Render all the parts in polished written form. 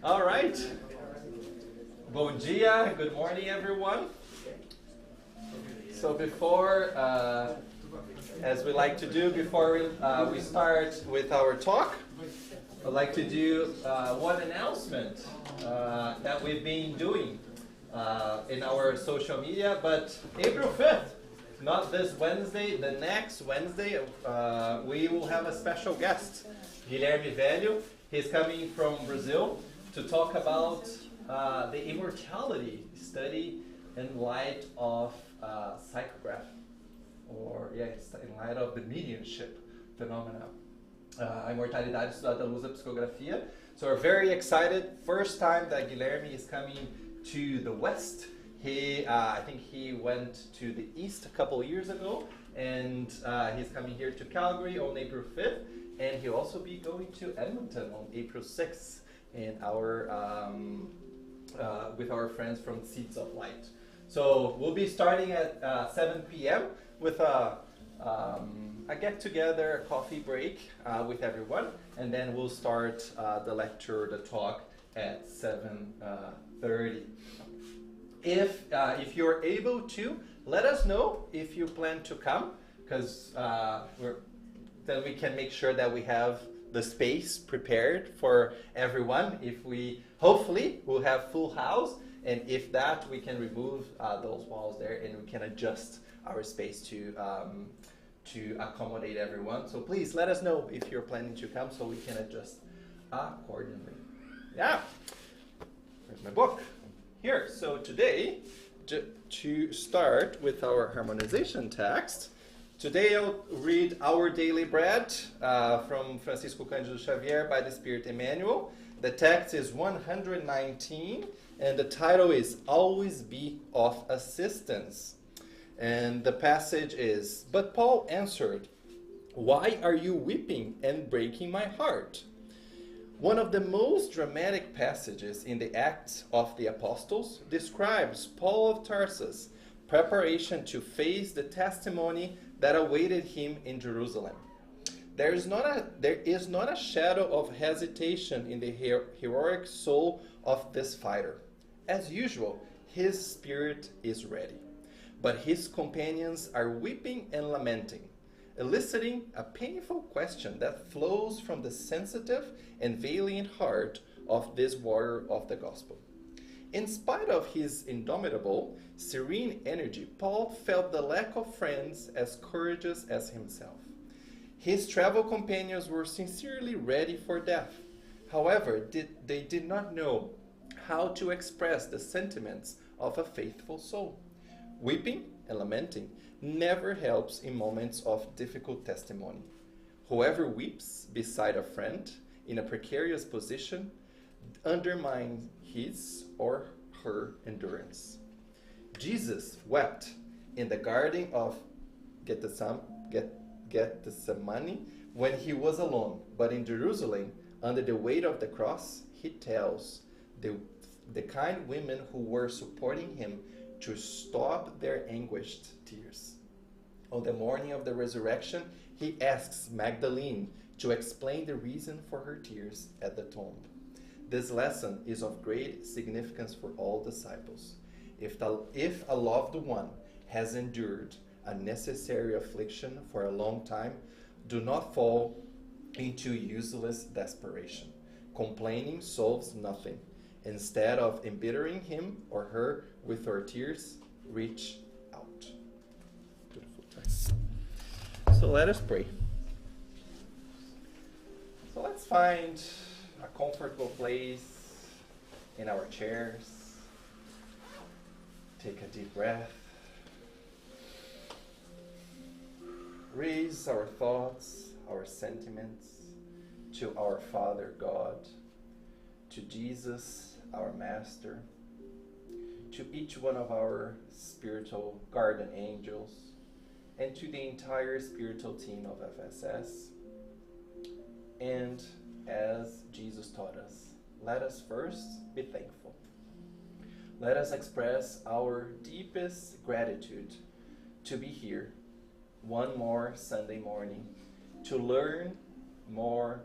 All right. Bom dia. Good morning, everyone. So before, as we like to do before we start with our talk, I'd like to do one announcement that we've been doing in our social media, but April 5th, not this Wednesday, the next Wednesday, we will have a special guest, Guilherme Velho. He's coming from Brazil to talk about the immortality study in light of psychograph, or in light of the mediumship phenomena. A imortalidade estudada à luz da psicografia. So we're very excited. First time that Guilherme is coming to the West. I think he went to the East a couple of years ago, and he's coming here to Calgary on April 5th, and he'll also be going to Edmonton on April 6th in our with our friends from Seeds of Light. So we'll be starting at 7 p.m. with a get-together, a coffee break with everyone, and then we'll start the lecture, the talk at 7:30. If you're able to, let us know if you plan to come, because then we can make sure that we have the space prepared for everyone. Hopefully we'll have full house, and if that, we can remove those walls there and we can adjust our space to accommodate everyone. So please let us know if you're planning to come so we can adjust accordingly. Yeah, where's my book? Here. So today, to start with our harmonization text, today I'll read Our Daily Bread from Francisco Cândido Xavier by the Spirit Emmanuel. The text is 119, and the title is Always Be of Assistance. And the passage is, "But Paul answered, 'Why are you weeping and breaking my heart?'" One of the most dramatic passages in the Acts of the Apostles describes Paul of Tarsus' preparation to face the testimony that awaited him in Jerusalem. There is not a shadow of hesitation in the heroic soul of this fighter. As usual, his spirit is ready, but his companions are weeping and lamenting, eliciting a painful question that flows from the sensitive and valiant heart of this warrior of the gospel. In spite of his indomitable, serene energy, Paul felt the lack of friends as courageous as himself. His travel companions were sincerely ready for death. However, they did not know how to express the sentiments of a faithful soul. Weeping and lamenting never helps in moments of difficult testimony. Whoever weeps beside a friend in a precarious position undermines his or her endurance. Jesus wept in the garden of Gethsemane when he was alone, but in Jerusalem, under the weight of the cross, he tells the kind women who were supporting him to stop their anguished tears. On the morning of the resurrection, he asks Magdalene to explain the reason for her tears at the tomb. This lesson is of great significance for all disciples. If a loved one has endured a necessary affliction for a long time, do not fall into useless desperation. Complaining solves nothing. Instead of embittering him or her with our tears, reach out. Beautiful text. So let us pray. So let's find a comfortable place in our chairs. Take a deep breath. Raise our thoughts, our sentiments to our Father God, to Jesus, our Master, to each one of our spiritual guardian angels, and to the entire spiritual team of FSS. And as Jesus taught us, let us first be thankful. Let us express our deepest gratitude to be here one more Sunday morning to learn more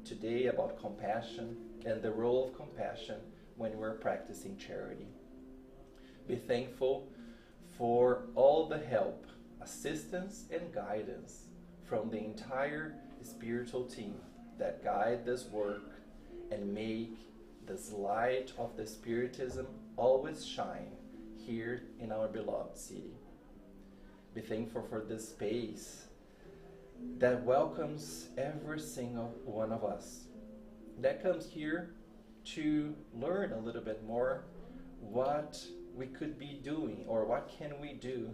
today about compassion and the role of compassion when we're practicing charity. Be thankful for all the help, assistance, and guidance from the entire spiritual team that guide this work and make this light of the Spiritism always shine here in our beloved city. Be thankful for this space that welcomes every single one of us, that comes here to learn a little bit more what we could be doing or what can we do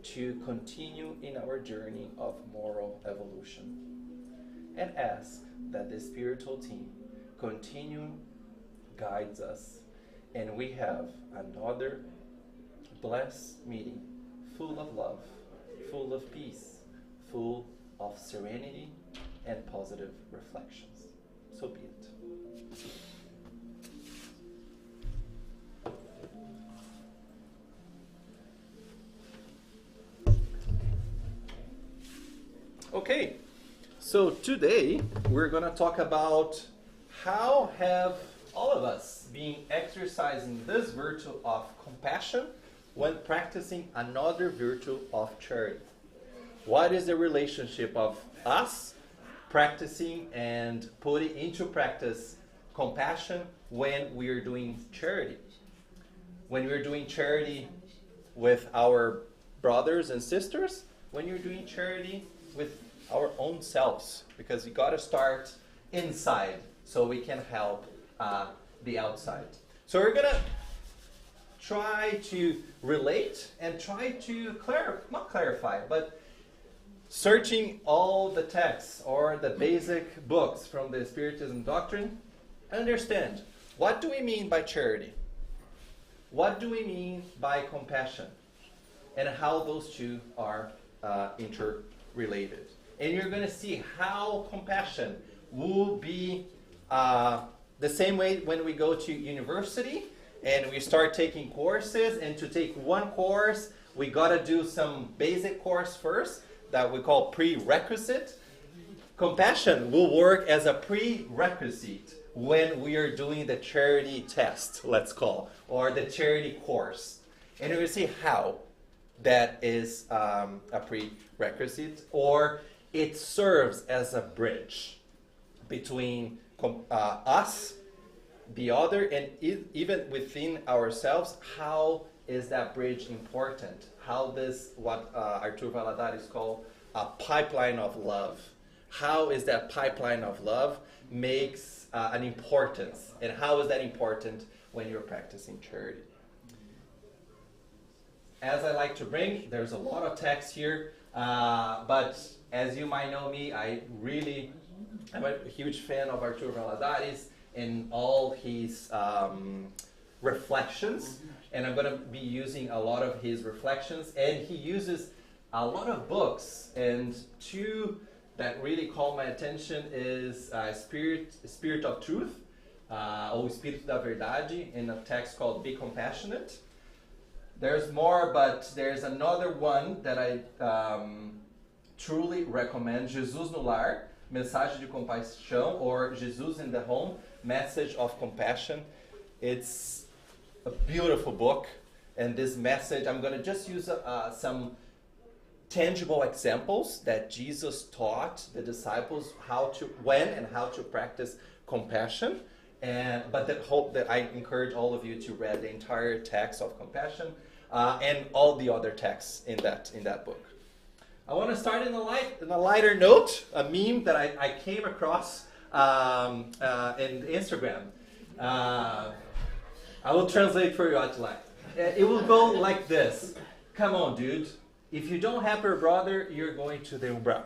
to continue in our journey of moral evolution, and ask that the spiritual team continue guides us and we have another blessed meeting full of love, full of peace, full of serenity and positive reflections. So be it. Okay, so today we're going to talk about how have all of us been exercising this virtue of compassion when practicing another virtue of charity. What is the relationship of us practicing and putting into practice compassion when we are doing charity? When we're doing charity with our brothers and sisters, when you're doing charity with our own selves, because you got to start inside so we can help the outside. So we're going to try to relate and try to not clarify, but searching all the texts or the basic books from the Spiritism doctrine, understand what do we mean by charity? What do we mean by compassion? And how those two are interrelated. And you're going to see how compassion will be the same way when we go to university and we start taking courses. And to take one course, we got to do some basic course first that we call prerequisite. Compassion will work as a prerequisite when we are doing the charity test, let's call, or the charity course. And we're going to see how that is a prerequisite, or it serves as a bridge between us, the other, and even within ourselves. How is that bridge important? How this, what Arthur Valadares called a pipeline of love. How is that pipeline of love makes an importance, and how is that important when you're practicing charity? As I like to bring, there's a lot of text here, but as you might know me, I'm a huge fan of Arthur Valadares and all his reflections, and I'm going to be using a lot of his reflections, and he uses a lot of books, and two that really call my attention is Spirit of Truth, or Espírito da Verdade, in a text called Be Compassionate. There's more, but there's another one that I truly recommend, Jesus no Lar, Mensagem de Compaixão, or Jesus in the Home, Message of Compassion. It's a beautiful book, and this message, I'm going to just use some tangible examples that Jesus taught the disciples when and how to practice compassion. But I encourage all of you to read the entire text of compassion and all the other texts in that book. I want to start in a lighter note, a meme that I came across in Instagram. I will translate for you, Atila. It will go like this. Come on, dude. If you don't have your brother, you're going to the umbral.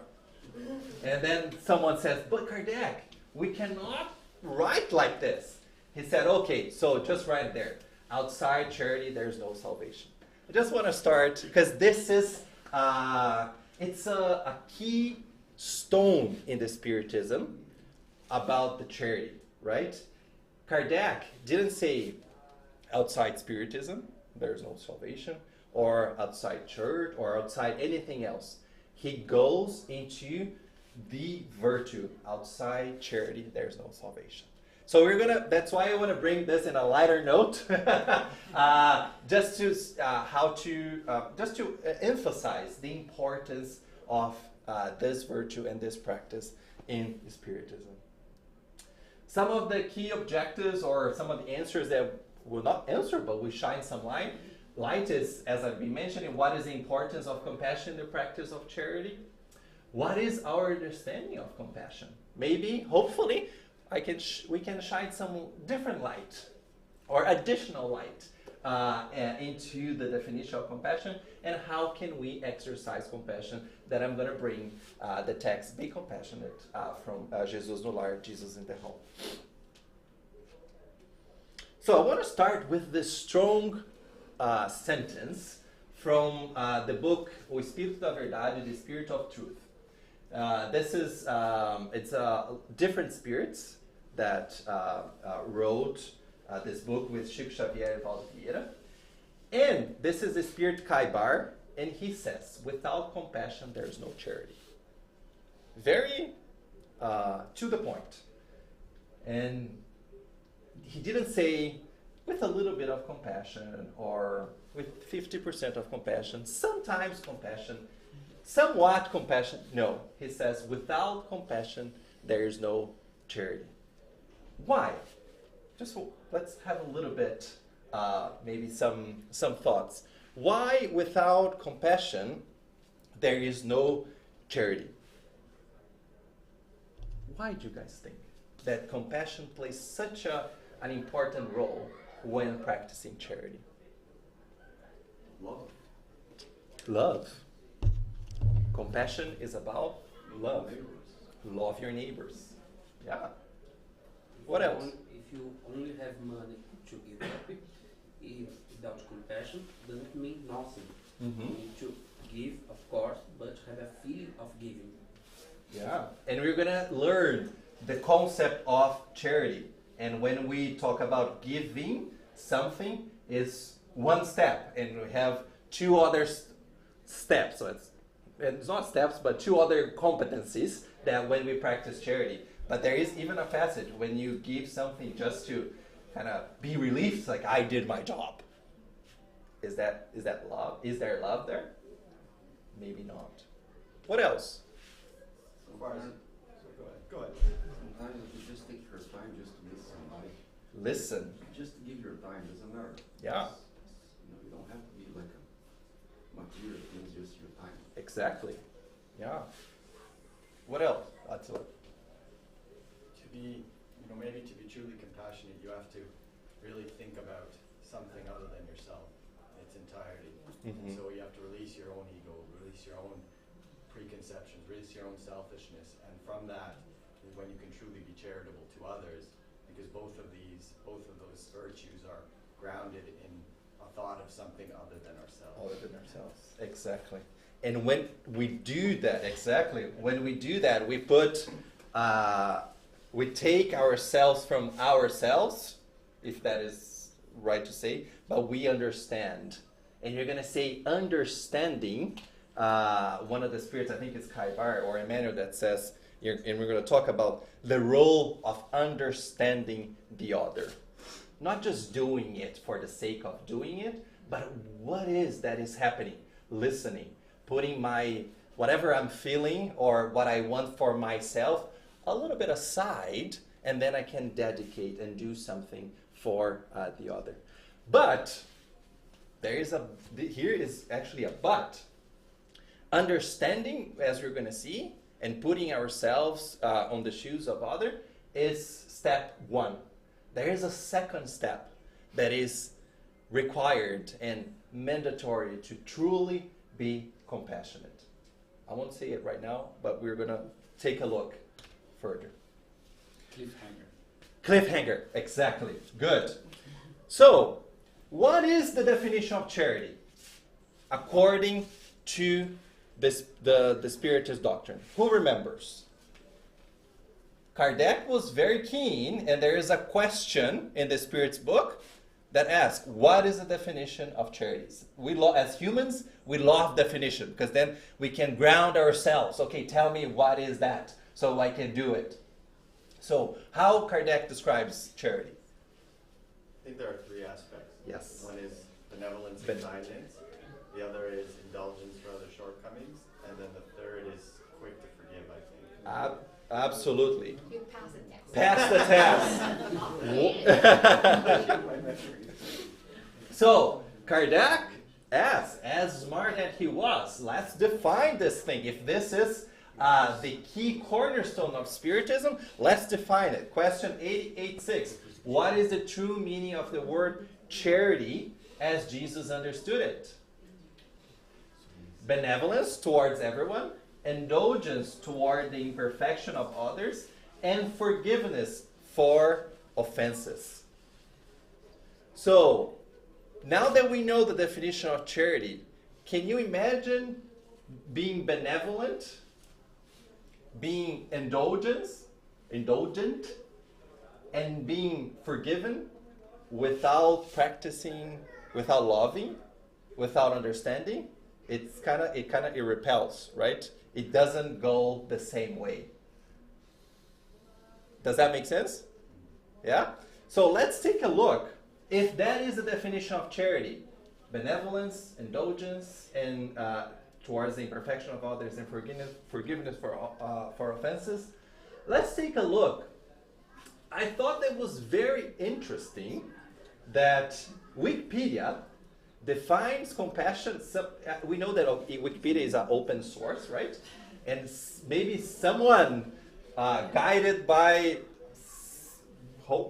And then someone says, but Kardec, we cannot write like this. He said, okay, so just right there. Outside charity, there's no salvation. I just want to start, because this is, it's a key stone in the Spiritism about the charity, right? Kardec didn't say outside Spiritism, there's no salvation, or outside church, or outside anything else. He goes into the virtue. Outside charity, there's no salvation. So that's why I want to bring this in a lighter note, just to emphasize the importance of this virtue and this practice in Spiritism. Some of the key objectives or some of the answers that will not answer, but we shine some light. Light is, as I've been mentioning, what is the importance of compassion in the practice of charity? What is our understanding of compassion? Maybe, hopefully, we can shine some different light or additional light into the definition of compassion and how can we exercise compassion, that I'm going to bring the text, Be Compassionate, from Jesus no Lar, Jesus in the Home. So I want to start with this strong sentence from the book O Espírito da Verdade, the Spirit of Truth. This is, it's different spirits that wrote this book with Chico Xavier and Valdo Vieira. And this is the spirit Kaibar, and he says, without compassion, there is no charity. Very to the point. And he didn't say with a little bit of compassion or with 50% of compassion, sometimes compassion, somewhat compassion. No, he says without compassion, there is no charity. Why? Just let's have a little bit, maybe some thoughts. Why without compassion, there is no charity? Why do you guys think that compassion plays such an important role when practicing charity? Love. Love. Compassion is about love. Love your neighbors. Yeah. What else? If you only have money to give up, without compassion, doesn't mean nothing. Mm-hmm. You need to give, of course, but have a feeling of giving. Yeah. And we're going to learn the concept of charity. And when we talk about giving, something is one step, and we have two other steps. So it's not steps, but two other competencies that when we practice charity. But there is even a passage when you give something just to kind of be relieved, like I did my job. Is that love? Is there love there? Maybe not. What else? Go ahead. Sometimes if you just take your time just to listen, like Listen. just to give your time doesn't matter. Yeah. You don't have to be like a material things, just your time. Exactly. Yeah. What else? Attila? To be, maybe to be truly compassionate, you have to really think about something other than yourself in its entirety. Mm-hmm. So you have to release your own ego, release your own preconceptions, release your own selfishness, and from that is when you can truly be charitable to others, because both of those virtues are grounded in a thought of something other than ourselves. Other than ourselves. Exactly. And when we do that, we put, we take ourselves from ourselves, if that is right to say, but we understand. And you're going to say understanding, one of the spirits, I think it's Kaibar or Emmanuel, that says, and we're going to talk about the role of understanding the other. Not just doing it for the sake of doing it, but what is that is happening? Listening, putting my, whatever I'm feeling or what I want for myself, a little bit aside, and then I can dedicate and do something for the other. But here is actually a but. Understanding, as we're going to see, and putting ourselves on the shoes of other is step one. There is a second step that is required and mandatory to truly be compassionate. I won't say it right now, but we're going to take a look further. Cliffhanger, exactly. Good. So, what is the definition of charity according to the Spiritist doctrine? Who remembers? Kardec was very keen, and there is a question in the Spirit's book that ask, what is the definition of charity? As humans, we love definition because then we can ground ourselves. Okay, tell me what is that so I can do it. So how Kardec describes charity? I think there are three aspects. Yes. One is benevolence and kindness. The other is indulgence for other shortcomings. And then the third is quick to forgive, I think. Absolutely. You pass the test. Pass the test. So, Kardec asked, as smart as he was, let's define this thing. If this is the key cornerstone of Spiritism, let's define it. Question 886. What is the true meaning of the word charity as Jesus understood it? Benevolence towards everyone, indulgence toward the imperfection of others, and forgiveness for offenses. So, now that we know the definition of charity, can you imagine being benevolent, being indulgent, and being forgiven without practicing, without loving, without understanding? It repels, right? It doesn't go the same way. Does that make sense? Yeah? So let's take a look. If that is the definition of charity, benevolence, indulgence, and towards the imperfection of others, and forgiveness for offenses, let's take a look. I thought that was very interesting that Wikipedia defines compassion. We know that Wikipedia is an open source, right? And maybe someone guided by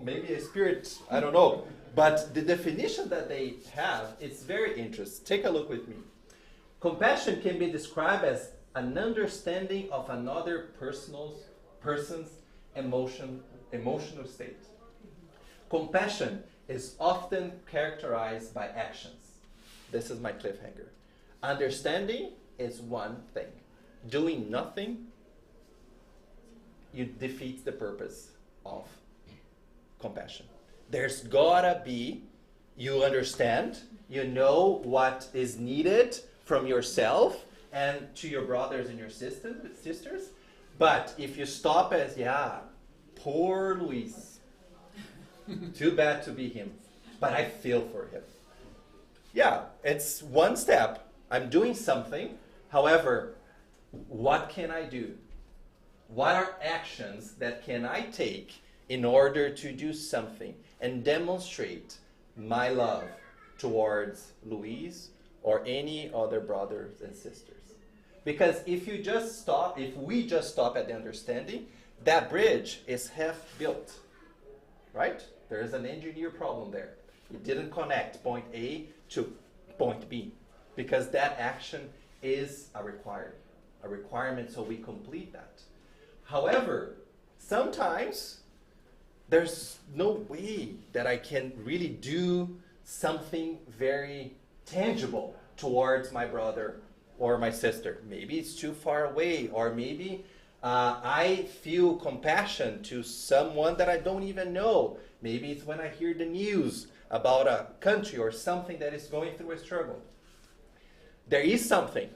maybe a spirit, I don't know. But the definition that they have is very interesting. Take a look with me. Compassion can be described as an understanding of another person's emotional state. Compassion is often characterized by actions. This is my cliffhanger. Understanding is one thing. Doing nothing, you defeat the purpose of compassion. There's gotta be, you understand, you know what is needed from yourself and to your brothers and your sisters. But if you stop as, poor Luis, too bad to be him, but I feel for him. Yeah, it's one step. I'm doing something. However, what can I do? What are actions that can I take in order to do something and demonstrate my love towards Luis or any other brothers and sisters? Because if we just stop at the understanding, that bridge is half built, right? There is an engineer problem there. It didn't connect point A to point B because that action is a requirement so we complete that. However, sometimes there's no way that I can really do something very tangible towards my brother or my sister. Maybe it's too far away, or maybe I feel compassion to someone that I don't even know. Maybe it's when I hear the news about a country or something that is going through a struggle. There is something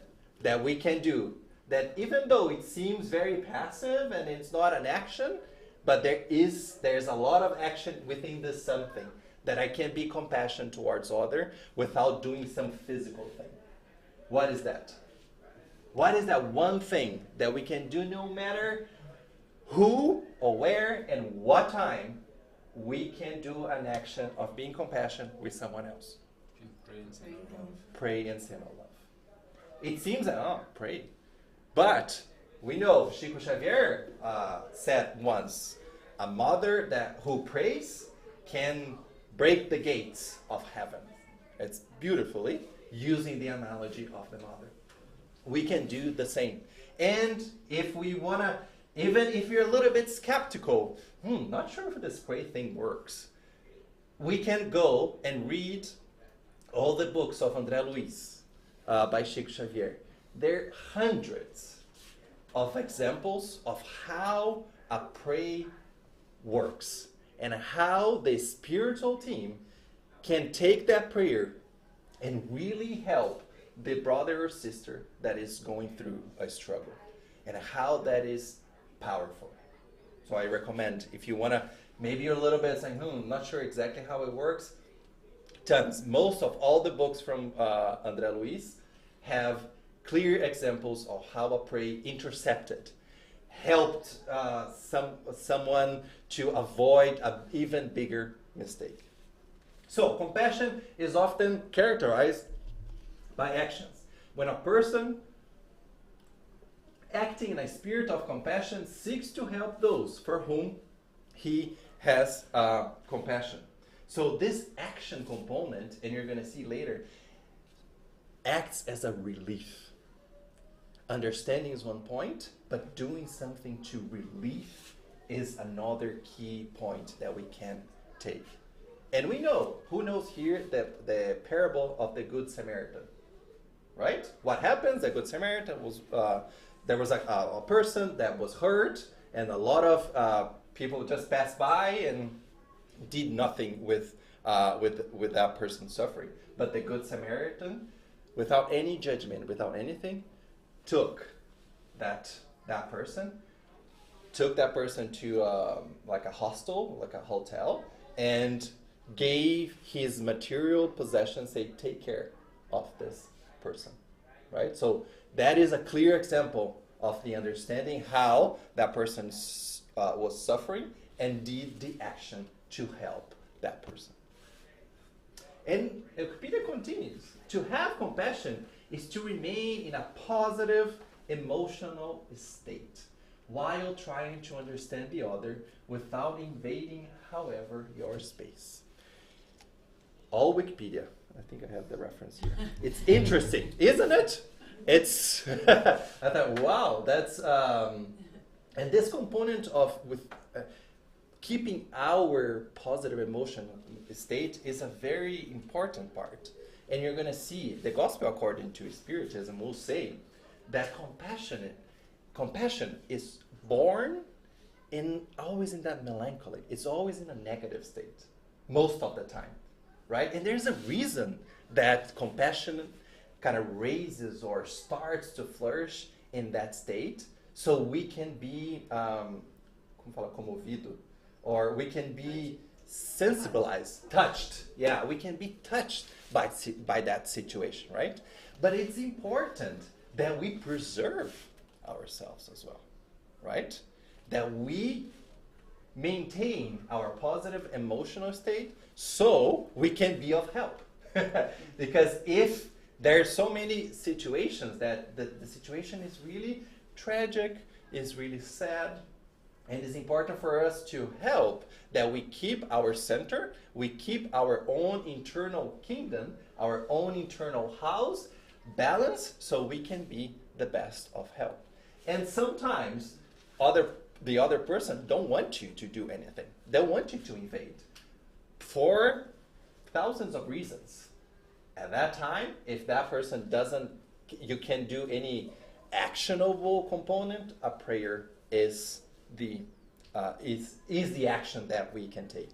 that we can do that, even though it seems very passive and it's not an action, but there's a lot of action within this something that I can be compassionate towards other without doing some physical thing. What is that? What is that one thing that we can do no matter who or where and what time? We can do an action of being compassionate with someone else. Pray and say no love. Pray and say no love. It seems that, pray. But we know Chico Xavier said once, a mother who prays can break the gates of heaven. It's beautifully using the analogy of the mother. We can do the same. And if we want to, even if you're a little bit skeptical, not sure if this pray thing works, we can go and read all the books of André Luiz by Chico Xavier. There are hundreds of examples of how a pray works and how the spiritual team can take that prayer and really help the brother or sister that is going through a struggle, and how that is powerful. So I recommend, if you want to, maybe you're a little bit saying, not sure exactly how it works. Most of all the books from André Luis have clear examples of how a prayer intercepted, helped someone to avoid an even bigger mistake. So compassion is often characterized by actions. When a person acting in a spirit of compassion seeks to help those for whom he has compassion. So this action component, and you're going to see later, acts as a relief. Understanding is one point, but doing something to relief is another key point that we can take. And we know, who knows here, the parable of the Good Samaritan, right? What happens? The Good Samaritan was, there was a person that was hurt, and a lot of people just passed by and did nothing with that person suffering. But the Good Samaritan, without any judgment, without anything, took that person to like a hostel, like a hotel, and gave his material possessions, say, take care of this person, right? So that is a clear example of the understanding how that person was suffering and did the action to help that person. And Peter continues, to have compassion is to remain in a positive emotional state while trying to understand the other without invading, however, your space. All Wikipedia. I think I have the reference here. It's interesting, isn't it? It's, I thought, wow, that's, and this component of keeping our positive emotional state is a very important part. And you're going to see, the gospel according to Spiritism will say that compassion is born always in that melancholy. It's always in a negative state, most of the time, right? And there's a reason that compassion kind of raises or starts to flourish in that state, so we can be, comovido, or we can be sensibilized, touched. Yeah, we can be touched by that situation, right? But it's important that we preserve ourselves as well, right? That we maintain our positive emotional state so we can be of help. Because if there are so many situations that the situation is really tragic, is really sad, and it's important for us to help that we keep our center, we keep our own internal kingdom, our own internal house balanced, so we can be the best of help. And sometimes the other person don't want you to do anything. They want you to invade for thousands of reasons. At that time, if that person you can do any actionable component, a prayer is the action that we can take.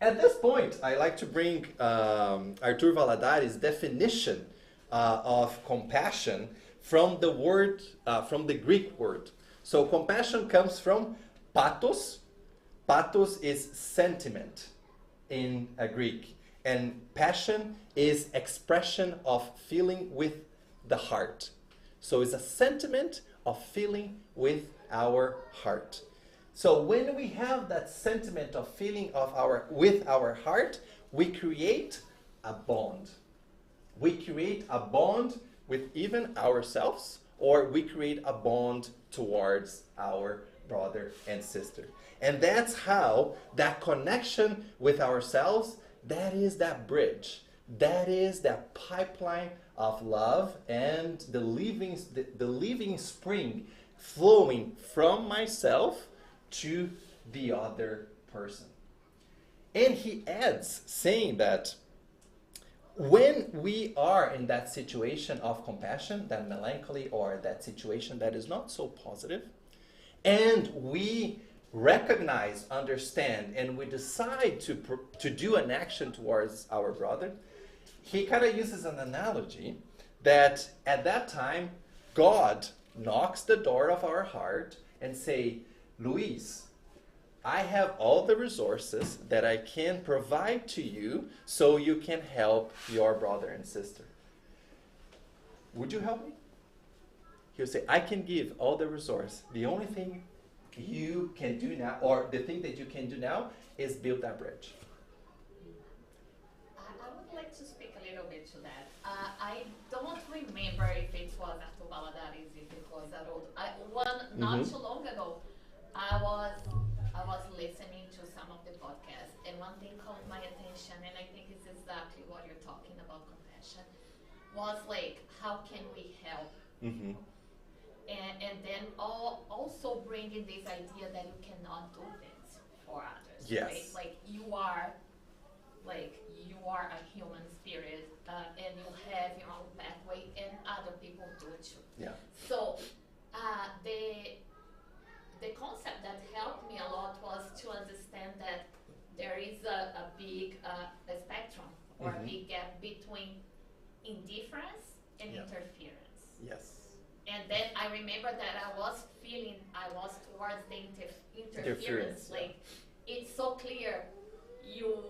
At this point, I like to bring Arthur Valadares' definition of compassion from the Greek word. So compassion comes from pathos. Pathos is sentiment in Greek. And passion is expression of feeling with the heart. So it's a sentiment of feeling with our heart. So when we have that sentiment of feeling with our heart, we create a bond. We create a bond with even ourselves, or we create a bond towards our brother and sister. And that's how that connection with ourselves, that is that bridge. That is that pipeline of love and the living spring flowing from myself to the other person. And he adds, saying that when we are in that situation of compassion, that melancholy, or that situation that is not so positive, and we recognize, understand, and we decide to do an action towards our brother, he kind of uses an analogy that at that time, God knocks the door of our heart and say, Luis, I have all the resources that I can provide to you so you can help your brother and sister. Would you help me? He'll say, I can give all the resource. The only thing you can do now, or the thing that you can do now, is build that bridge. I would like to speak a little bit to that. I don't remember if it was after Valadares, if it was at all. Not too long ago, I was listening to some of the podcasts, and one thing caught my attention, and I think it's exactly what you're talking about, compassion, was like, how can we help? Mm-hmm. And then also bringing this idea that you cannot do things for others, yes. right? Like you are a human spirit, and you have your own pathway, and other people do too. Yeah. So the concept that helped me a lot was to understand that there is a big a spectrum or a big gap between indifference and interference. Yes. And then I remember that I was towards the interference. Like it's so clear, you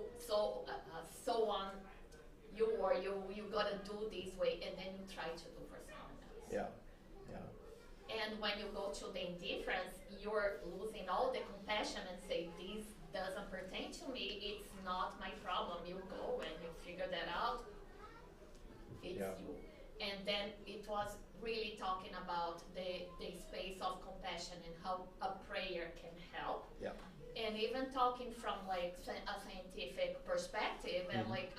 gotta do this way, and then you try to do for someone else. Yeah. And when you go to the indifference, you're losing all the compassion and say, this doesn't pertain to me, it's not my problem. You go and you figure that out. It's you. And then it was really talking about the space of compassion and how a prayer can help. Yeah. And even talking from like a scientific perspective and like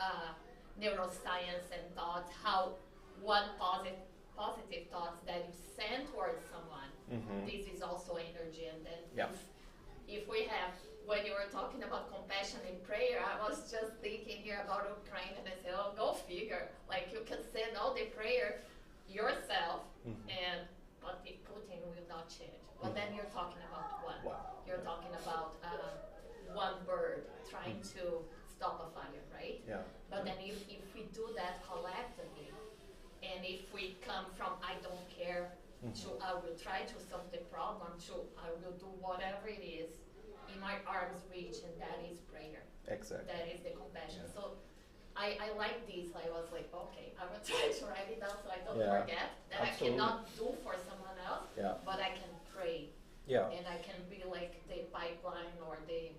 neuroscience and thoughts, how one positive thoughts that you send towards someone, this is also energy. And then if we have, when you were talking about compassion in prayer, I was just thinking here about Ukraine, and I said, oh, go figure. Like you can send all the prayer yourself, but Putin will not change. But then you're talking about one. Wow. You're talking about one bird trying to stop a fire, right? Yeah. But then if we do that collectively, and if we come from I don't care to I will try to solve the problem to I will do whatever it is in my arm's reach, and that is prayer. Exactly. That is the compassion. So I like this. I was like, okay, I will try to write it down so I don't forget that Absolutely. I cannot do for someone else, but I can pray. Yeah. And I can be like the pipeline or this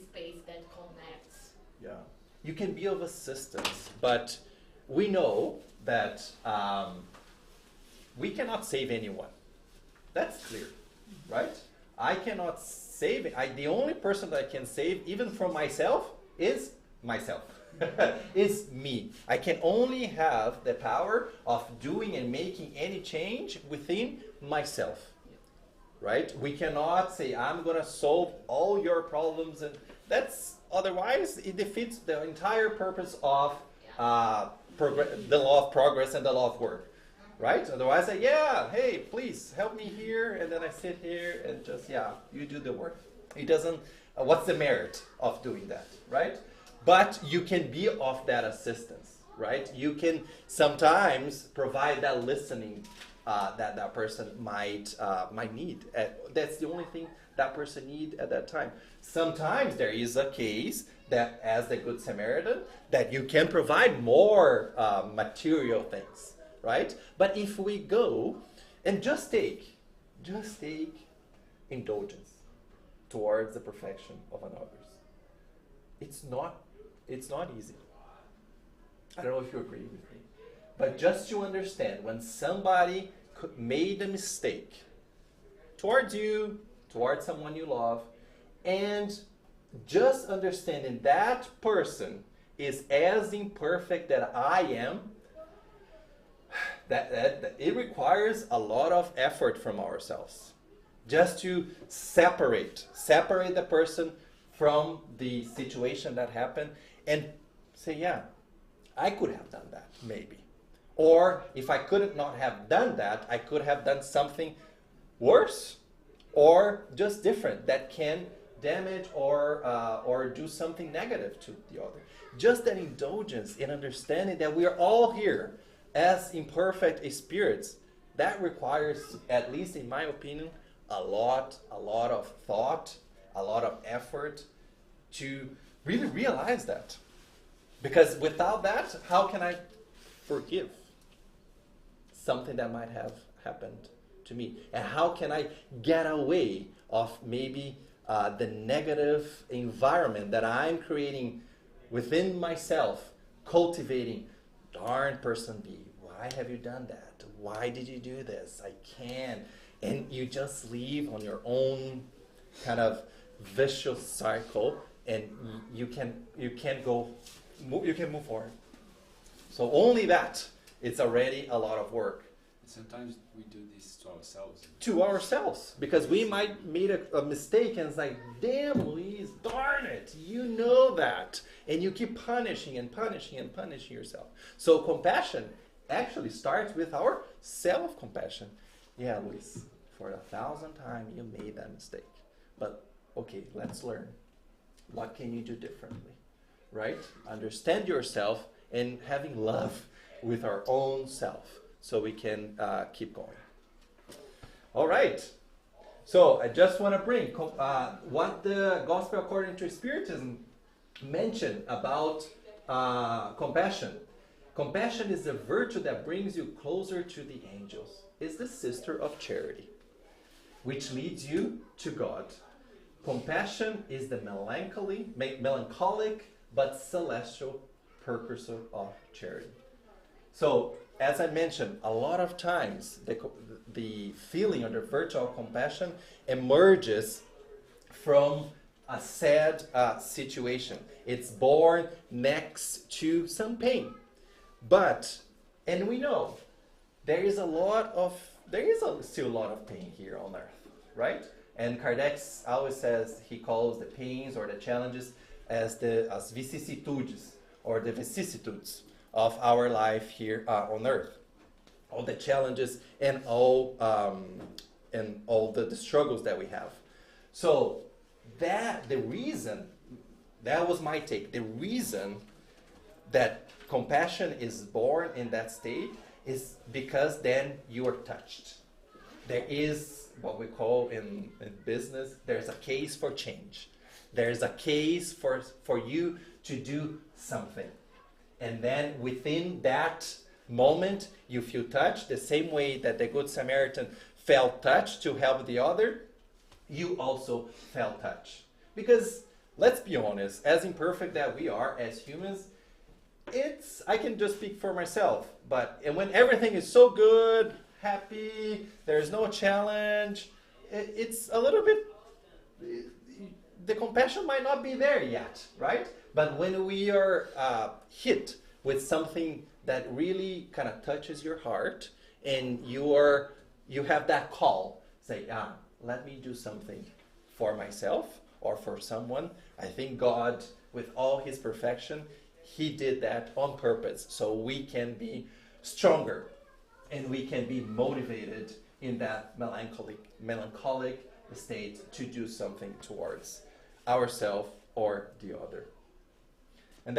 space that connects. Yeah. You can be of assistance, but we know that we cannot save anyone. That's clear, right? I cannot save it. The only person that I can save, even from myself, is myself. Is me. I can only have the power of doing and making any change within myself. Right? We cannot say, I'm going to solve all your problems, and that's otherwise it defeats the entire purpose of the law of progress and the law of work. Right? Otherwise, hey, please help me here, and then I sit here and just, you do the work. It doesn't, what's the merit of doing that, right? But you can be of that assistance, right? You can sometimes provide that listening that person might need. That's the only thing that person need at that time. Sometimes there is a case that, as the Good Samaritan, that you can provide more material things, right? But if we go and just take indulgence towards the perfection of another, it's not easy. I don't know if you agree with me, but just to understand, when somebody made a mistake towards you, towards someone you love, and just understanding that person is as imperfect that I am, that it requires a lot of effort from ourselves. Just to separate the person from the situation that happened and say, I could have done that, maybe. Or if I could not have done that, I could have done something worse, or just different that can damage or do something negative to the other. Just that indulgence in understanding that we are all here as imperfect spirits, that requires, at least in my opinion, a lot of thought, a lot of effort to really realize that. Because without that, how can I forgive something that might have happened to me? And how can I get away of maybe the negative environment that I'm creating within myself, cultivating, darn person B, why have you done that? Why did you do this? I can't. And you just leave on your own kind of vicious cycle, and you can move forward. So only that, it's already a lot of work. Sometimes we do this to ourselves. To ourselves, because we might made a mistake and it's like, damn, Luis, darn it, you know that, and you keep punishing and punishing and punishing yourself. So compassion actually starts with our self-compassion. Yeah, Luis, for 1,000 times you made that mistake, but okay, let's learn. What can you do differently, right? Understand yourself and having love with our own self, so we can keep going. All right. So I just want to bring what the Gospel according to Spiritism mentioned about compassion. Compassion is the virtue that brings you closer to the angels. It's the sister of charity, which leads you to God. Compassion is the melancholic but celestial precursor of charity. So, as I mentioned, a lot of times the feeling or the virtue of compassion emerges from a sad situation. It's born next to some pain. But, and we know, there is still a lot of pain here on earth, right? And Kardec always says, he calls the pains or the challenges as vicissitudes or the vicissitudes of our life here on earth. All the challenges and all the struggles that we have. So that was my take. The reason that compassion is born in that state is because then you are touched. There is what we call in business, there's a case for change. There's a case for you to do something. And then within that moment, you feel touched, the same way that the Good Samaritan felt touched to help the other, you also felt touched. Because, let's be honest, as imperfect that we are as humans, I can just speak for myself, and when everything is so good, happy, there's no challenge, it's a little bit, the compassion might not be there yet, right? But when we are hit with something that really kind of touches your heart, and you have that call, say, let me do something for myself or for someone. I think God, with all his perfection, he did that on purpose, so we can be stronger and we can be motivated in that melancholic state to do something towards ourselves or the other. And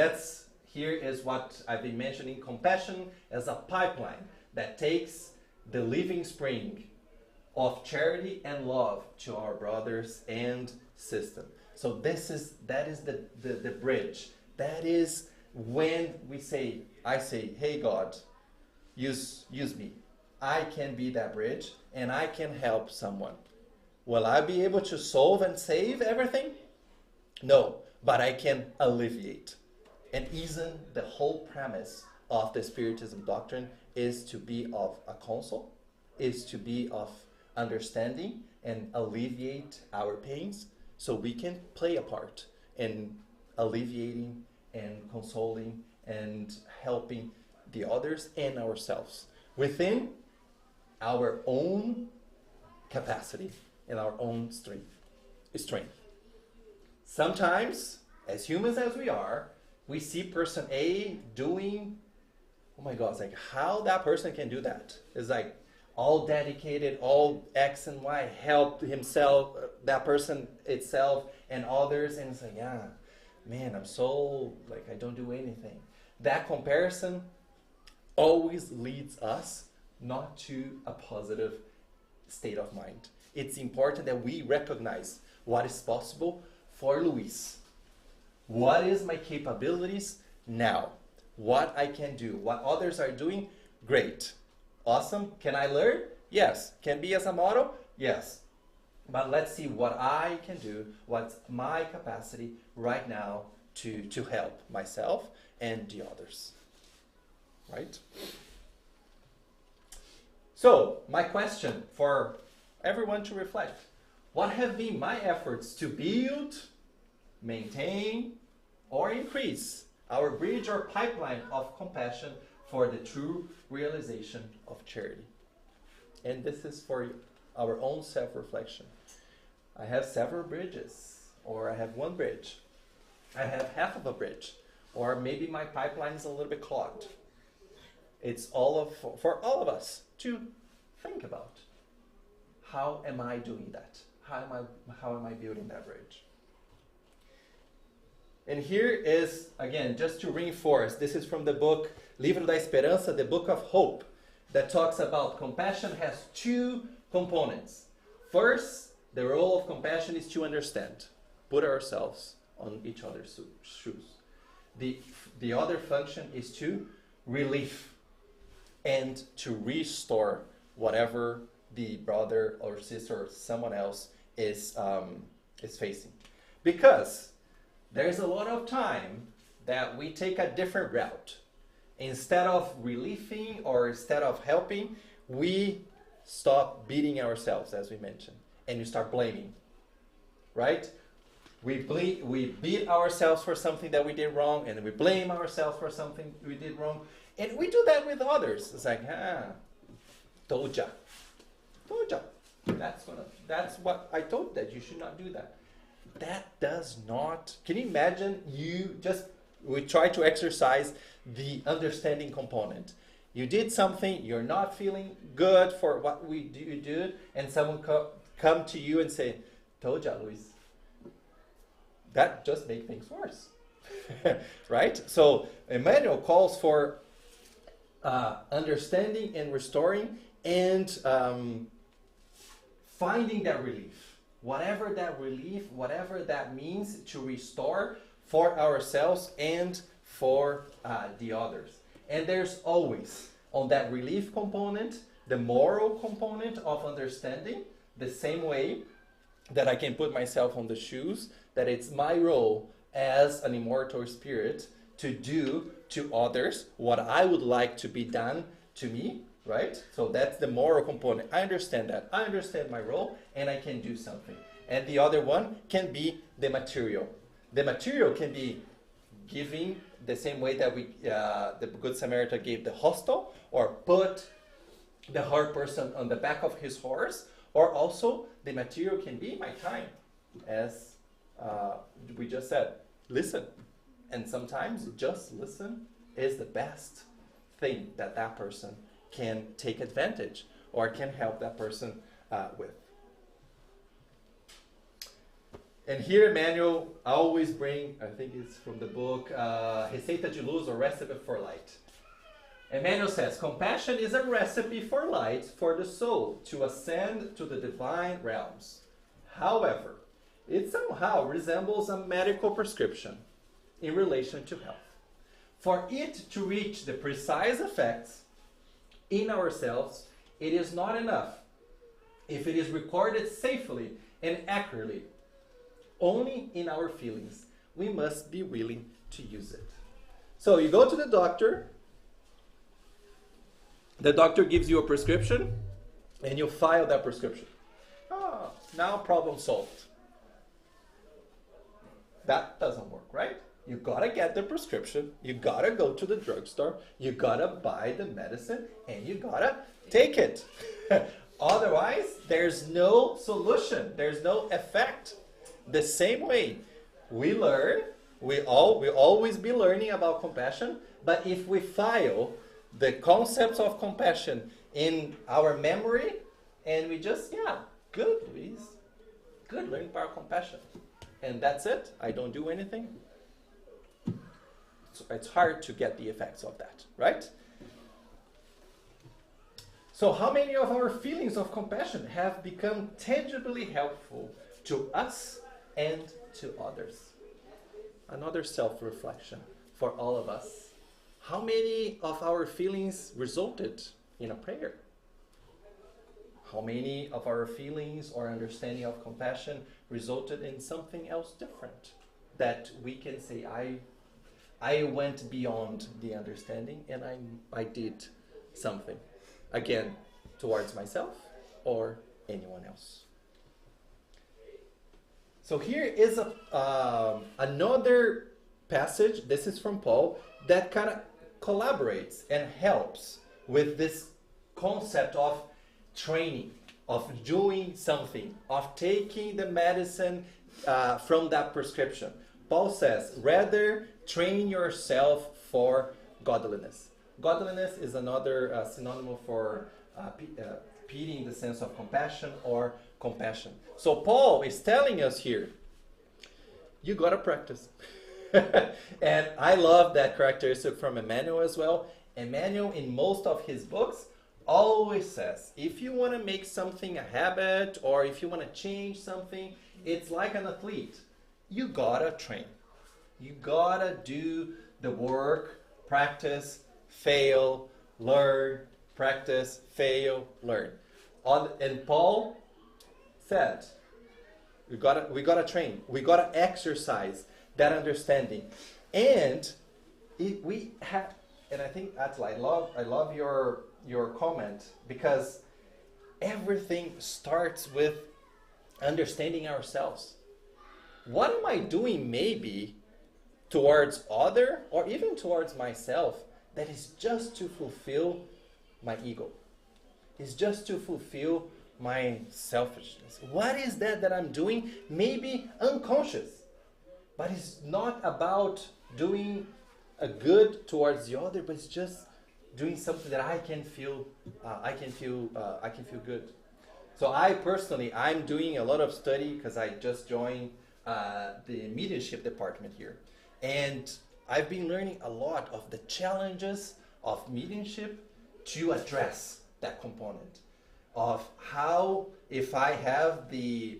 here is what I've been mentioning, compassion as a pipeline that takes the living spring of charity and love to our brothers and sisters. So that is the bridge. That is when I say, hey God, use me. I can be that bridge and I can help someone. Will I be able to solve and save everything? No, but I can alleviate. And even the whole premise of the Spiritism doctrine is to be of a counsel, is to be of understanding and alleviate our pains, so we can play a part in alleviating and consoling and helping the others and ourselves within our own capacity and our own strength. Sometimes, as humans as we are, we see person A doing, oh my God, it's like how that person can do that. It's like all dedicated, all X and Y, help himself, that person itself and others, and it's like, yeah, man, I'm so, like, I don't do anything. That comparison always leads us not to a positive state of mind. It's important that we recognize what is possible for Luis. What is my capabilities now? What I can do? What others are doing? Great. Awesome. Can I learn? Yes. Can be as a model? Yes. But let's see what I can do, what's my capacity right now to help myself and the others. Right? So, my question for everyone to reflect. What have been my efforts to build, maintain, or increase our bridge or pipeline of compassion for the true realization of charity? And this is for our own self-reflection. I have several bridges, or I have one bridge. I have half of a bridge, or maybe my pipeline is a little bit clogged. It's for all of us to think about. How am I doing that? How am I building that bridge? And here is, again, just to reinforce, this is from the book Livro da Esperança, the book of hope, that talks about compassion has two components. First, the role of compassion is to understand, put ourselves on each other's shoes. The other function is to relieve and to restore whatever the brother or sister or someone else is facing. Because there's a lot of time that we take a different route. Instead of relieving or instead of helping, we stop beating ourselves, as we mentioned, and you start blaming, right? We beat ourselves for something that we did wrong, and we blame ourselves for something we did wrong, and we do that with others. It's like, told ya. That's what I told, that you should not do that. That does not. Can you imagine? We try to exercise the understanding component. You did something, you're not feeling good for what you did, and someone come to you and say, told ya, Luis. That just makes things worse. Right? So Emmanuel calls for understanding and restoring and finding that relief. Whatever that means, to restore for ourselves and for the others. And there's always, on that relief component, the moral component of understanding, the same way that I can put myself on the shoes, that it's my role as an immortal spirit to do to others what I would like to be done to me, right? So that's the moral component. I understand that. I understand my role, and I can do something. And the other one can be the material. The material can be giving the same way that the Good Samaritan gave the hostel, or put the hard person on the back of his horse, or also the material can be my time. As we just said, listen. And sometimes just listen is the best thing that person can take advantage or can help that person with. And here Emmanuel always bring, I think it's from the book, Receita de Luz, or Recipe for Light. Emmanuel says, compassion is a recipe for light for the soul to ascend to the divine realms. However, it somehow resembles a medical prescription in relation to health. For it to reach the precise effects in ourselves, it is not enough if it is recorded safely and accurately only in our feelings. We must be willing to use it. So you go to the doctor gives you a prescription, and you file that prescription. Now problem solved. That doesn't work, right? You gotta get the prescription, you gotta go to the drugstore, you gotta buy the medicine, and you gotta take it. Otherwise, there's no solution, there's no effect. The same way we learn, we always be learning about compassion, but if we file the concepts of compassion in our memory, and we just, good, Luis. Good, learning power of compassion. And that's it. I don't do anything. So it's hard to get the effects of that, right? So how many of our feelings of compassion have become tangibly helpful to us and to others? Another self-reflection for all of us. How many of our feelings resulted in a prayer? How many of our feelings or understanding of compassion resulted in something else different? That we can say, I went beyond the understanding and I did something. Again, towards myself or anyone else. So here is another passage, this is from Paul, that kind of collaborates and helps with this concept of training, of doing something, of taking the medicine from that prescription. Paul says, rather train yourself for godliness. Godliness is another synonym for pity in the sense of compassion or compassion. So Paul is telling us here, you gotta practice. And I love that characteristic from Emmanuel as well. Emmanuel, in most of his books, always says, if you want to make something a habit or if you want to change something, it's like an athlete. You gotta train. You gotta do the work, practice, fail, learn, practice, fail, learn. And Paul said, we gotta train. We gotta exercise that understanding. And we have, and I think Atla, I love your comment, because everything starts with understanding ourselves. What am I doing maybe towards other or even towards myself that is just to fulfill my ego? It's just to fulfill my selfishness. What is that I'm doing? Maybe unconscious, but it's not about doing a good towards the other, but it's just doing something that I can feel good. So I'm doing a lot of study because I just joined the mediumship department here, and I've been learning a lot of the challenges of mediumship to address that component of how, if I have the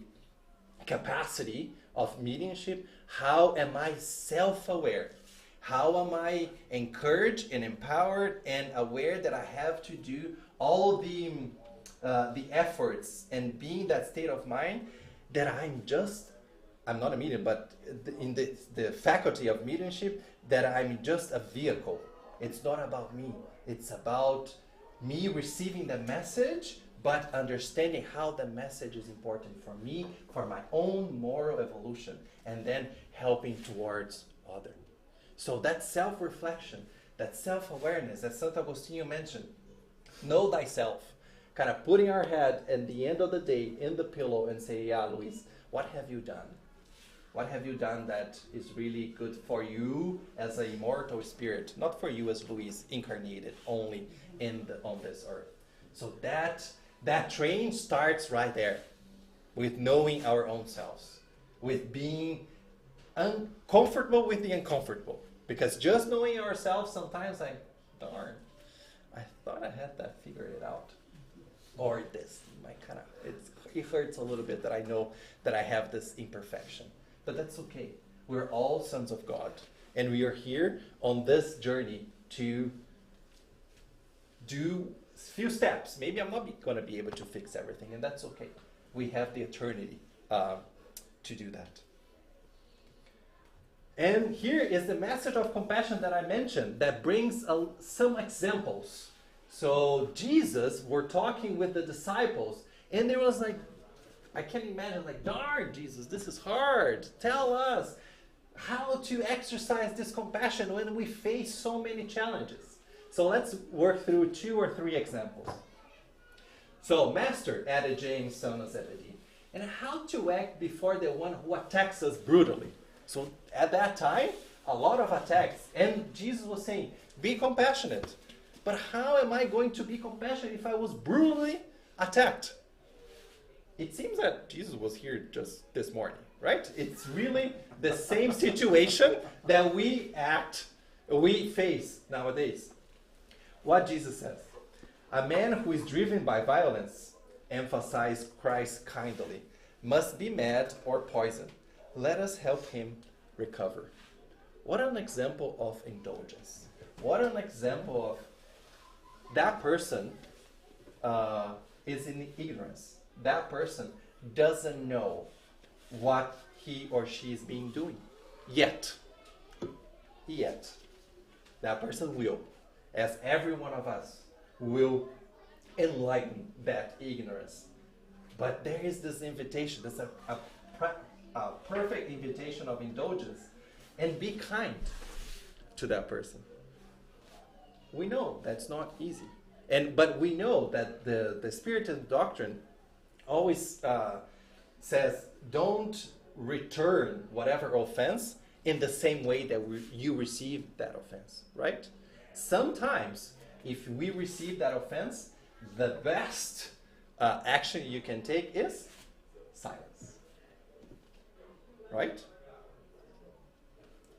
capacity of mediumship, how am I self-aware? How am I encouraged and empowered and aware that I have to do all the efforts and be in that state of mind that I'm not a medium, but in the faculty of mediumship, that I'm just a vehicle. It's not about me. It's about me receiving the message, but understanding how the message is important for me, for my own moral evolution, and then helping towards others. So that self-reflection, that self-awareness that Santo Agostinho mentioned, know thyself, kind of putting our head at the end of the day in the pillow and say, yeah, Luis, what have you done? What have you done that is really good for you as an immortal spirit, not for you as Luis incarnated only on this earth. So that training starts right there, with knowing our own selves, with being uncomfortable with the uncomfortable. Because just knowing ourselves, sometimes I thought I had that figured out. Or this, it hurts a little bit that I know that I have this imperfection. But that's okay. We're all sons of God. And we are here on this journey to do a few steps. Maybe I'm not going to be able to fix everything, and that's okay. We have the eternity to do that. And here is the message of compassion that I mentioned that brings some examples. So Jesus were talking with the disciples, and there was I can't imagine, darn, Jesus, this is hard. Tell us how to exercise this compassion when we face so many challenges. So let's work through 2 or 3 examples. So, Master, added James, son of Zebedee, and how to act before the one who attacks us brutally. So at that time, a lot of attacks. And Jesus was saying, be compassionate. But how am I going to be compassionate if I was brutally attacked? It seems that Jesus was here just this morning, right? It's really the same situation that we face nowadays. What Jesus says, a man who is driven by violence, emphasize Christ kindly, must be mad or poisoned. Let us help him recover. What an example of indulgence. What an example of that person is in ignorance. That person doesn't know what he or she is being doing. Yet. That person will, as every one of us, will enlighten that ignorance. But there is this invitation. There's a perfect invitation of indulgence. And be kind to that person. We know that's not easy. But we know that the Spiritist doctrine always says, don't return whatever offense in the same way that you received that offense, right? Sometimes, if we receive that offense, the best action you can take is silence, right?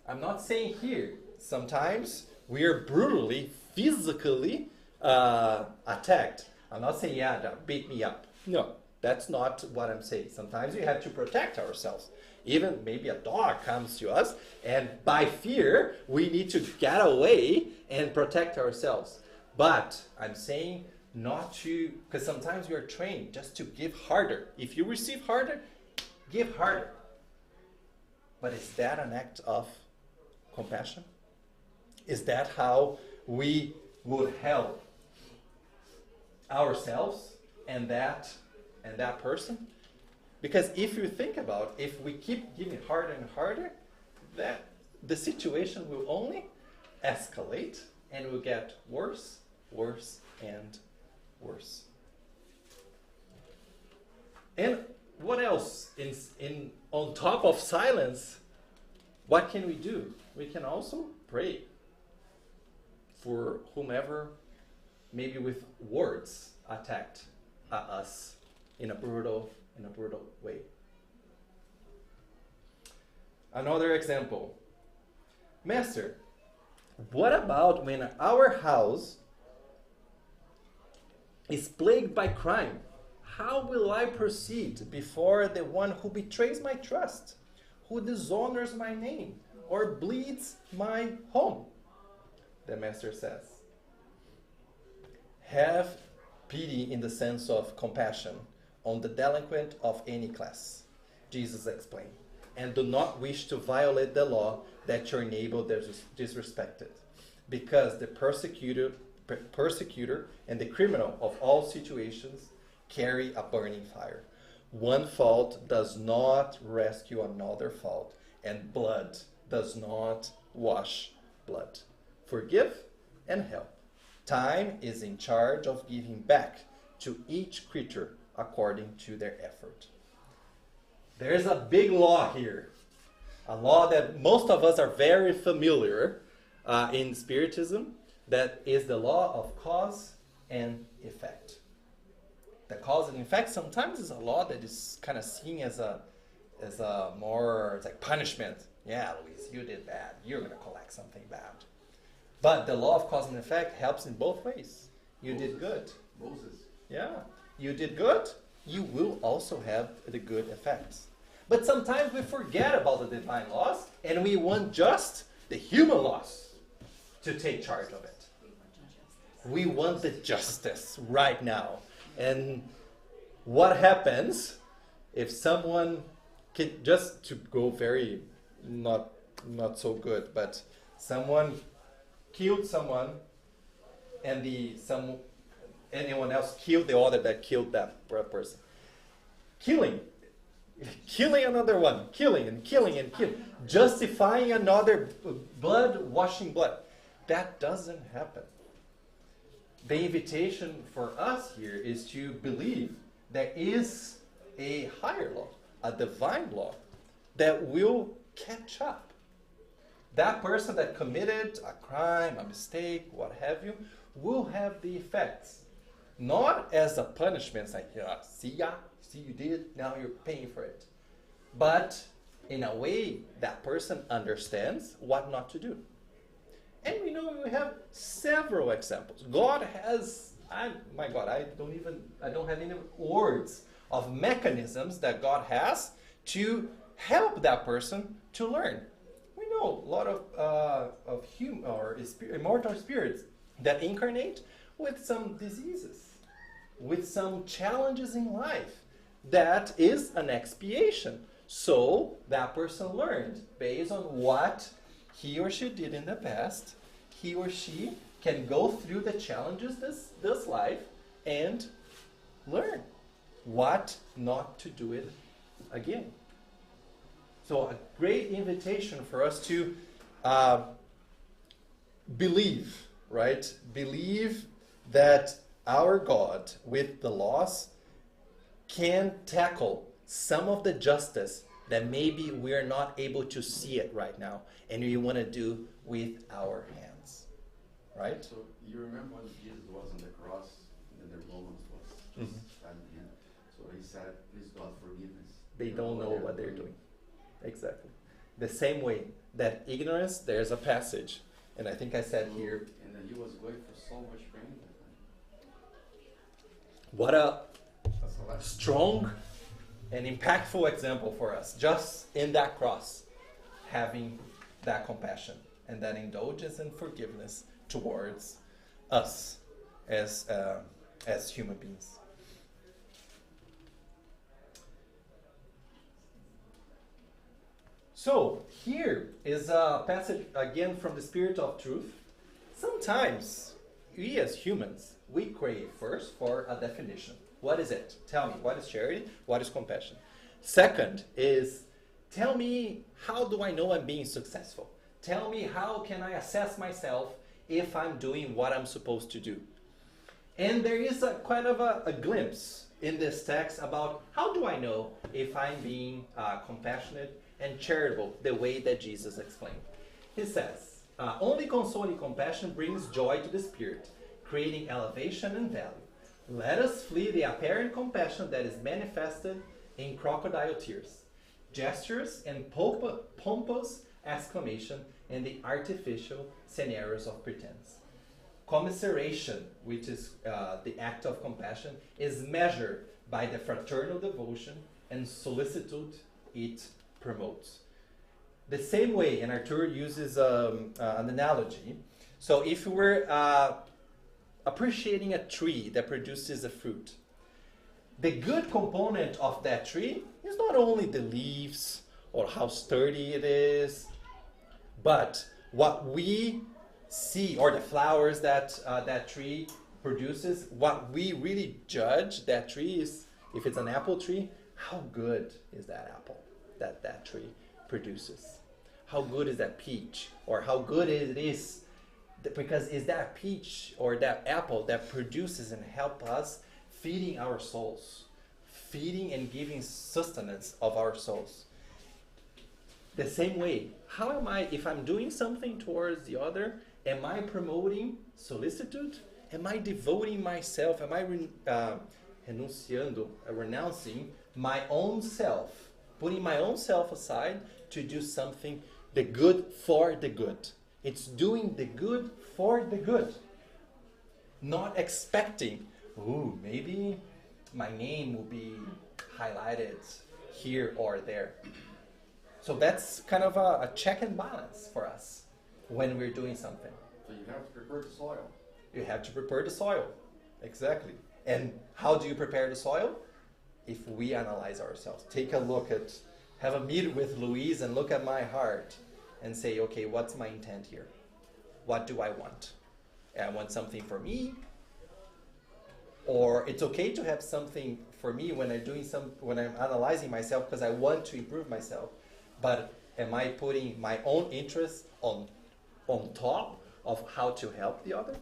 I'm not saying here, sometimes we are brutally, physically attacked. I'm not saying, beat me up. No, that's not what I'm saying. Sometimes we have to protect ourselves. Even maybe a dog comes to us, and by fear, we need to get away and protect ourselves. But I'm saying not to, because sometimes we are trained just to give harder. If you receive harder, give harder. But is that an act of compassion? Is that how we would help ourselves and that person? Because if you think about, if we keep giving harder and harder, that the situation will only escalate and will get worse, worse, and worse. And what else? On top of silence, what can we do? We can also pray for whomever, maybe with words, attacked us in a brutal way. Another example. Master, what about when our house is plagued by crime? How will I proceed before the one who betrays my trust, who dishonors my name, or bleeds my home? The Master says, have pity in the sense of compassion on the delinquent of any class, Jesus explained, and do not wish to violate the law that your neighbor disrespected, because the persecutor and the criminal of all situations carry a burning fire. One fault does not rescue another fault, and blood does not wash blood. Forgive and help. Time is in charge of giving back to each creature according to their effort. There is a big law here, a law that most of us are very familiar in Spiritism, that is the law of cause and effect. The cause and effect sometimes is a law that is kind of seen as a more, it's like punishment. Yeah, Luis, you did bad. You're going to collect something bad. But the law of cause and effect helps in both ways. You did good. Moses. Yeah. You did good, you will also have the good effects. But sometimes we forget about the divine laws and we want just the human laws to take charge of it. We want the justice right now. And what happens if someone can, just to go very not so good, but someone killed someone and anyone else killed the other that killed that person. Killing another one, killing and killing, justifying another, washing blood. That doesn't happen. The invitation for us here is to believe there is a higher law, a divine law, that will catch up. That person that committed a crime, a mistake, what have you, will have the effects. Not as a punishment, it's like, yeah, see you did, now you're paying for it. But in a way, that person understands what not to do. And we know we have several examples. God has, I don't have any words of mechanisms that God has to help that person to learn. We know a lot of human or immortal spirits that incarnate with some diseases, with some challenges in life. That is an expiation. So that person learned based on what he or she did in the past. He or she can go through the challenges this life and learn what not to do it again. So a great invitation for us to believe, right? Believe that our God, with the laws, can tackle some of the justice that maybe we're not able to see it right now, and we want to do with our hands, right? So you remember when Jesus was on the cross, and then the Romans was standing him. So he said, "Please God forgiveness." They don't know what they're doing. Exactly. The same way that ignorance, there's a passage, and I think I said here. And then he was going for so much pain. What a strong and impactful example for us, just in that cross, having that compassion and that indulgence and forgiveness towards us as human beings. So here is a passage again from the Spirit of Truth. Sometimes we as humans, we crave first for a definition. What is it? Tell me, what is charity? What is compassion? Second is, tell me, how do I know I'm being successful? Tell me, how can I assess myself if I'm doing what I'm supposed to do? And there is a kind of a glimpse in this text about how do I know if I'm being compassionate and charitable the way that Jesus explained. He says, only consoling compassion brings joy to the spirit, creating elevation and value. Let us flee the apparent compassion that is manifested in crocodile tears, gestures and pompous exclamation, and the artificial scenarios of pretense. Commiseration, which is the act of compassion, is measured by the fraternal devotion and solicitude it promotes. The same way, and Arthur uses an analogy. So if we were appreciating a tree that produces a fruit, the good component of that tree is not only the leaves or how sturdy it is, but what we see, or the flowers that that tree produces. What we really judge that tree is, if it's an apple tree, how good is that apple that tree produces? How good is that peach? Or how good it is, because is that peach or that apple that produces and help us feeding our souls, feeding and giving sustenance of our souls. The same way, how am I, if I'm doing something towards the other, am I promoting solicitude? Am I devoting myself? Am I renouncing my own self, putting my own self aside to do something, the good for the good? It's doing the good for the good. Not expecting, ooh, maybe my name will be highlighted here or there. So that's kind of a check and balance for us when we're doing something. So you have to prepare the soil. You have to prepare the soil. Exactly. And how do you prepare the soil? If we analyze ourselves. Take a look at, have a meeting with Luis and look at my heart and say, okay, what's my intent here? What do I want? I want something for me, or it's okay to have something for me when I'm analyzing myself because I want to improve myself. But am I putting my own interests on top of how to help the other?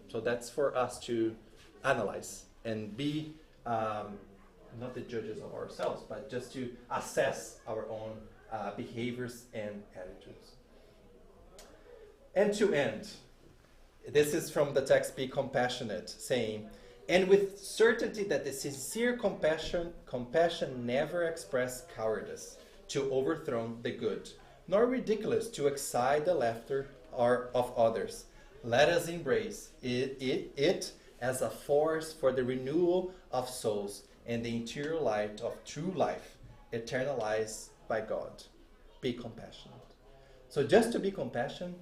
So that's for us to analyze and be not the judges of ourselves, but just to assess our own behaviors and attitudes. And to end, This is from the text Be Compassionate, saying, and with certainty that the sincere compassion never express cowardice to overthrow the good, nor ridiculous to excite the laughter of others. Let us embrace it as a force for the renewal of souls and the interior light of true life, eternalized by God. Be compassionate. So just to be compassionate,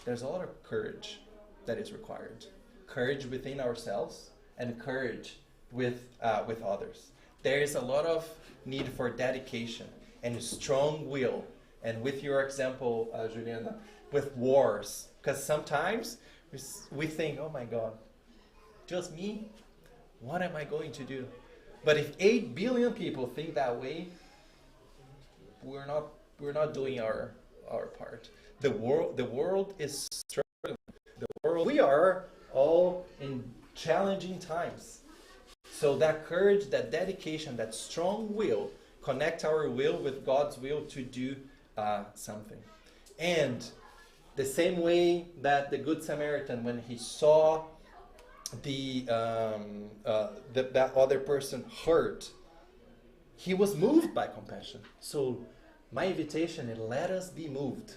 there's a lot of courage that is required. Courage within ourselves and courage with others. There is a lot of need for dedication and strong will. And with your example, Juliana, with wars, because sometimes we think, oh my God, just me? What am I going to do? But if 8 billion people think that way, we're not doing our part. The world is struggling. We are all in challenging times. So that courage, that dedication, that strong will, connect our will with God's will to do something. And the same way that the Good Samaritan, when he saw that other person hurt, he was moved by compassion. So my invitation is, let us be moved.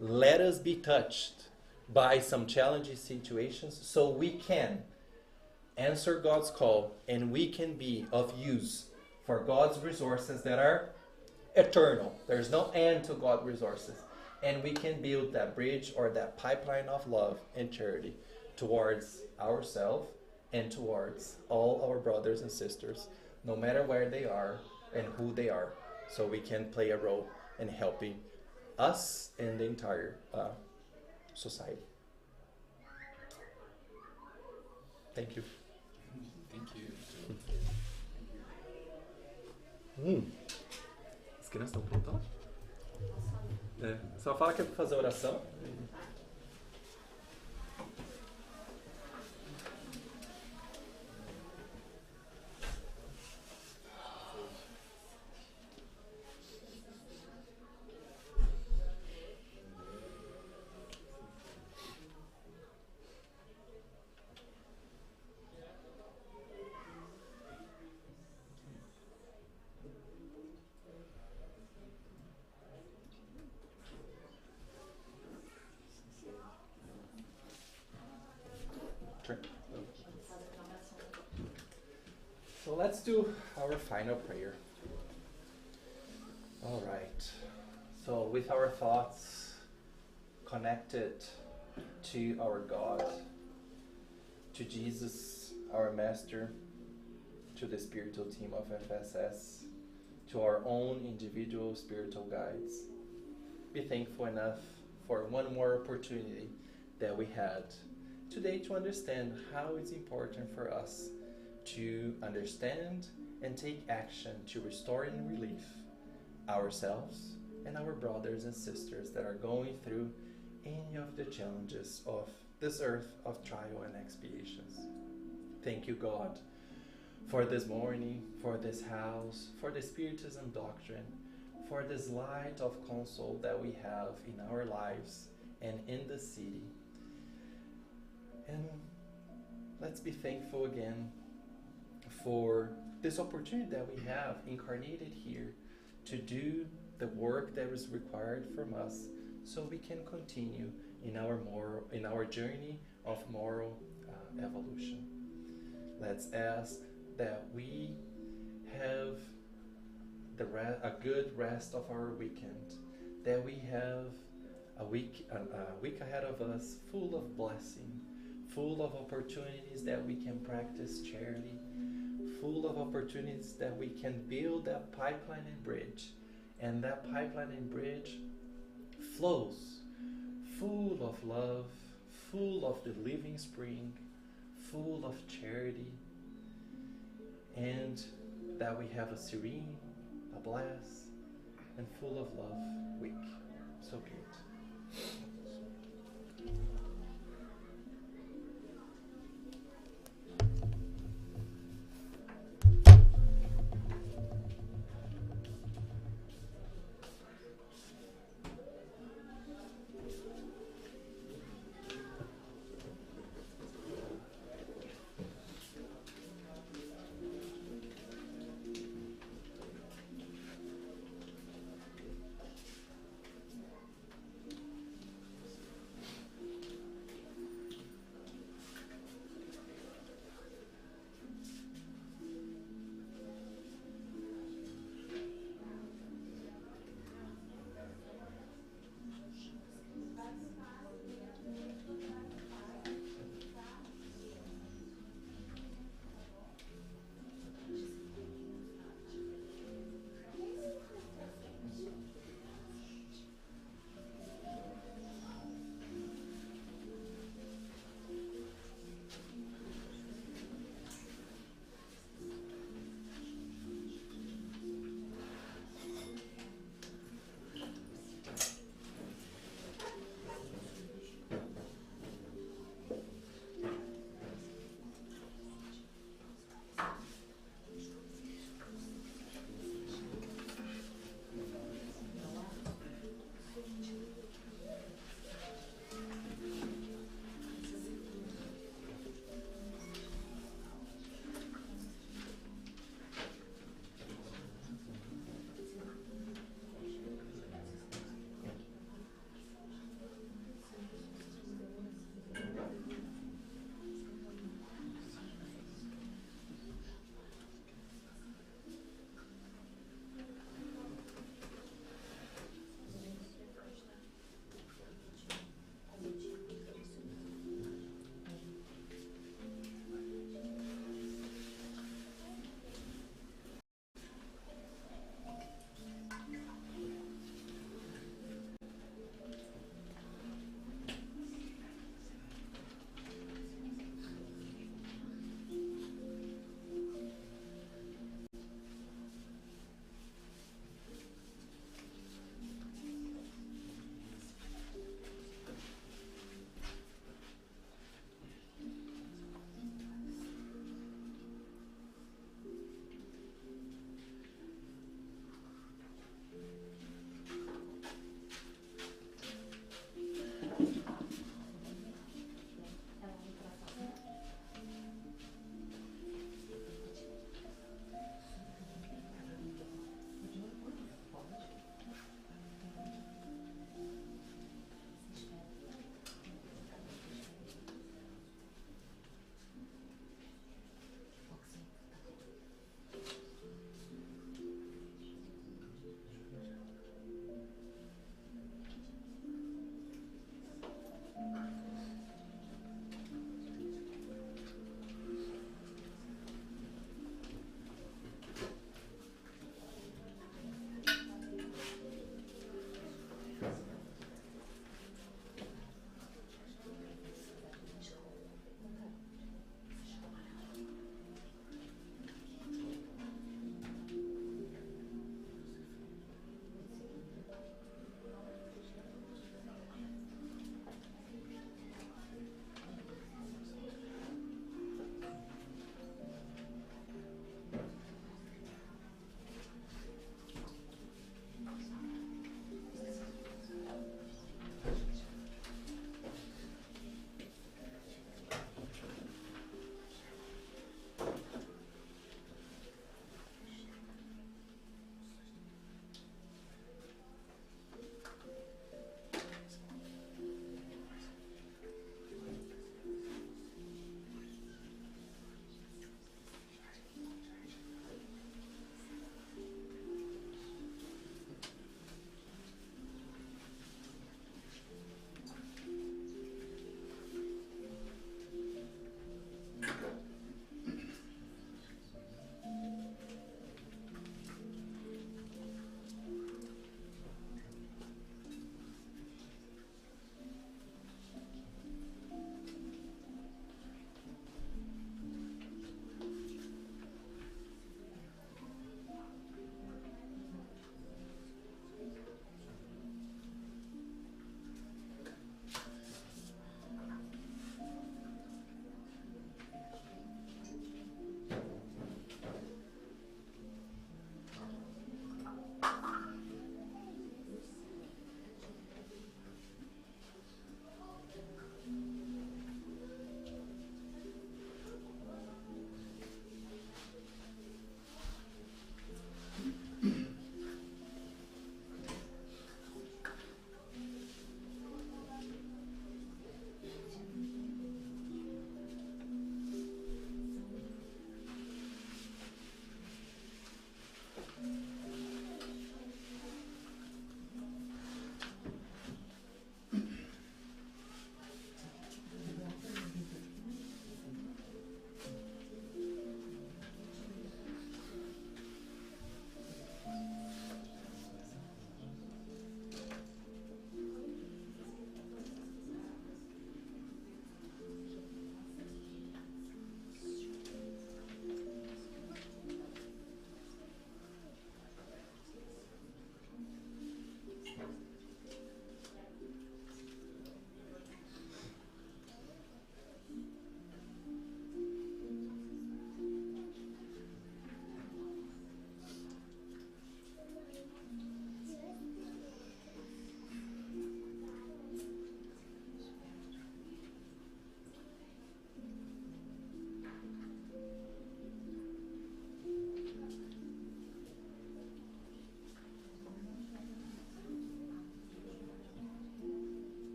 Let us be touched by some challenging situations so we can answer God's call and we can be of use for God's resources that are eternal. There's no end to God's resources. And we can build that bridge or that pipeline of love and charity towards ourselves and towards all our brothers and sisters, no matter where they are and who they are, so we can play a role in helping us and the entire society. Thank you. Thank you. As crianças estão prontas? Só fala que é para fazer oração. So let's do our final prayer. All right. So with our thoughts connected to our God, to Jesus, our Master, to the spiritual team of FSS, to our own individual spiritual guides, be thankful enough for one more opportunity that we had today to understand how it's important for us to understand and take action to restore and relieve ourselves and our brothers and sisters that are going through any of the challenges of this earth of trial and expiations. Thank you, God, for this morning, for this house, for the Spiritism doctrine, for this light of console that we have in our lives and in the city. And let's be thankful again for this opportunity that we have incarnated here to do the work that is required from us so we can continue in our journey of moral evolution. Let's ask that we have a good rest of our weekend, that we have a week ahead of us full of blessing, full of opportunities that we can practice charity, full of opportunities that we can build that pipeline and bridge, and that pipeline and bridge flows full of love, full of the living spring, full of charity, and that we have a serene, a blessed, and full of love week. So be it.